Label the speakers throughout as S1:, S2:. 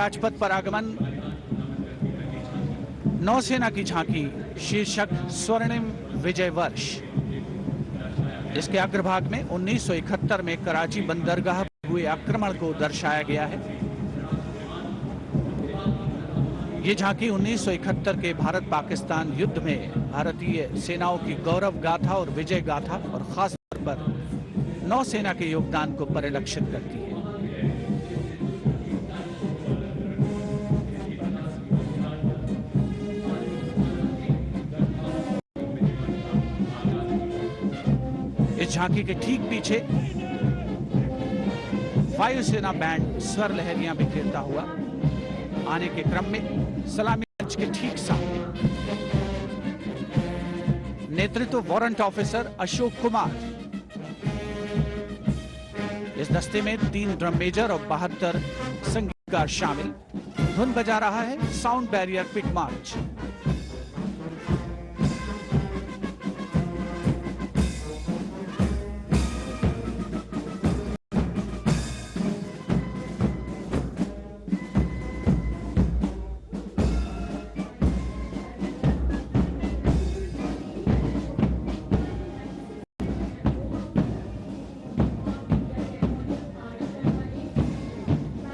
S1: राजपथ पर आगमन, नौसेना की झांकी, शीर्षक स्वर्णिम विजय वर्ष। इसके अग्रभाग में 1971 में कराची बंदरगाह पर हुए आक्रमण को दर्शाया गया है। ये झांकी 1971 के भारत पाकिस्तान युद्ध में भारतीय सेनाओं की गौरव गाथा और विजय गाथा और खास तौर पर नौसेना के योगदान को परिलक्षित करती है। इस झांकी के ठीक पीछे वायुसेना बैंड स्वर लहरियां बिखेरता हुआ आने के क्रम में सलामी मंच के ठीक सामने नेतृत्व वारंट ऑफिसर अशोक कुमार। इस दस्ते में 3 ड्रम मेजर और 72 संगीतकार शामिल। धुन बजा रहा है साउंड बैरियर पिट मार्च।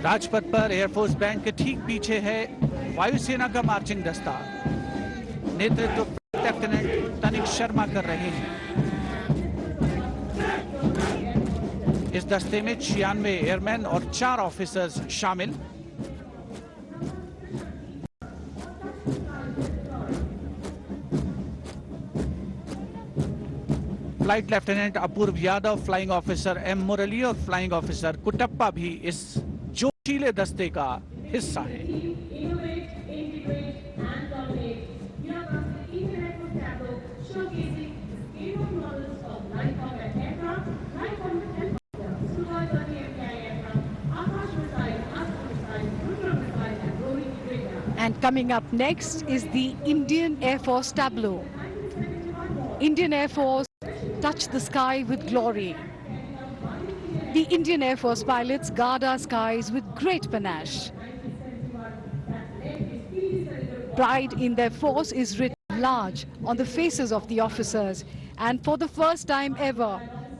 S1: राजपथ पर एयरफोर्स बैंड के ठीक पीछे है वायुसेना का मार्चिंग दस्ता। नेतृत्व लेफ्टिनेंट तनिक शर्मा कर रहे हैं। इस दस्ते में 96 एयरमैन और 4 ऑफिसर्स शामिल। फ्लाइट लेफ्टिनेंट अपूर्व यादव, फ्लाइंग ऑफिसर एम मुरली और फ्लाइंग ऑफिसर कुटप्पा भी इस जोशीले दस्ते का हिस्सा है।
S2: And coming up next is the Indian Air Force tableau. Indian Air Force touch the sky with glory. The Indian Air Force pilots guard our skies with great panache. Pride in their force is written large on the faces of the officers. And for the first time ever,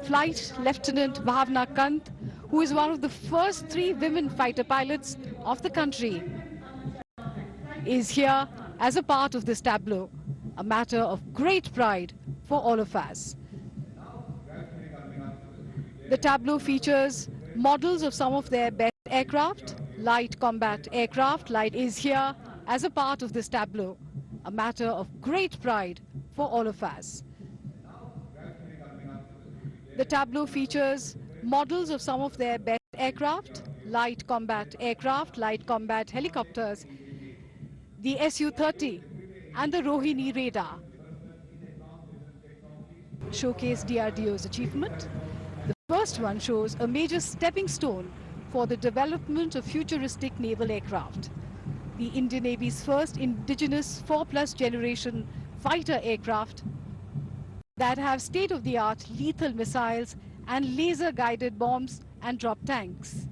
S2: Flight Lieutenant Bhavna Kant, who is one of the first 3 women fighter pilots of the country, is here as a part of this tableau, a matter of great pride for all of us. The tableau features models of some of their best aircraft, light combat aircraft. Light is here as a part of this tableau, a matter of great pride for all of us. The tableau features models of some of their best aircraft, light combat aircraft, light combat helicopters, the Su-30 and the Rohini radar. Showcase DRDO's achievement. The first one shows a major stepping stone for the development of futuristic naval aircraft. The Indian Navy's first indigenous 4+ generation fighter aircraft that have state-of-the-art lethal missiles and laser-guided bombs and drop tanks.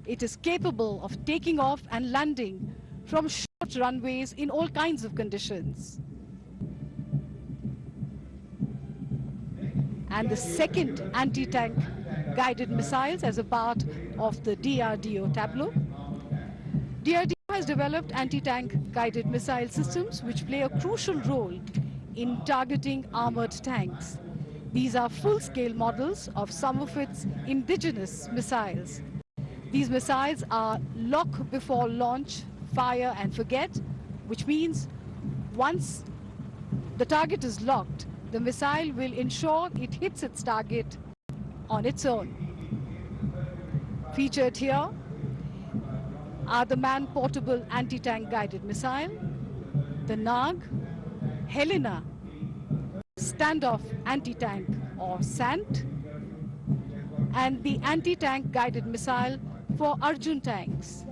S2: It is capable of taking off and landing from short runways in all kinds of conditions. And the second anti-tank guided missiles as a part of the DRDO tableau. DRDO has developed anti-tank guided missile systems which play a crucial role in targeting armored tanks. These are full-scale models of some of its indigenous missiles. These missiles are lock before launch, fire and forget, which means once the target is locked, the missile will ensure it hits its target on its own. Featured here are the man-portable anti-tank guided missile, the Nag, Helena, standoff anti-tank or SANT, and the anti-tank guided missile for Arjun tanks.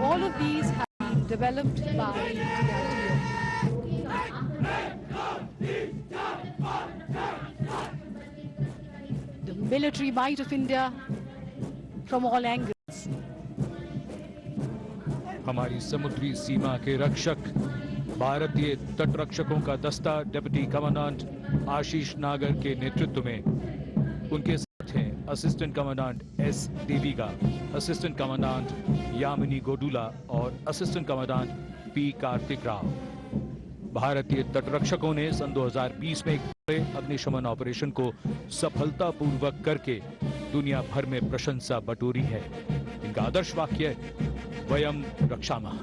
S2: All of these have been developed by DRDO. The military might of India from all angles.
S3: हमारी समुद्री सीमा के रक्षक भारतीय तटरक्षकों का दस्ता deputy commandant आशीष नागर के नेतृत्व में, उनके साथ हैं assistant commandant S Deviga, assistant commandant Yamini Godula और assistant commandant P Karthik Rao. भारतीय तटरक्षकों ने सन 2020 में एक बड़े अग्निशमन ऑपरेशन को सफलतापूर्वक करके दुनिया भर में प्रशंसा बटोरी है। इनका आदर्श वाक्य वयम रक्षामः।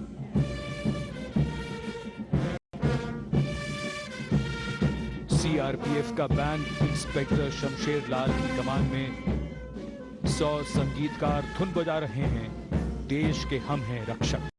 S3: सीआरपीएफ का बैंड इंस्पेक्टर शमशेर लाल की कमान में 100 संगीतकार धुन बजा रहे हैं, देश के हम हैं रक्षक।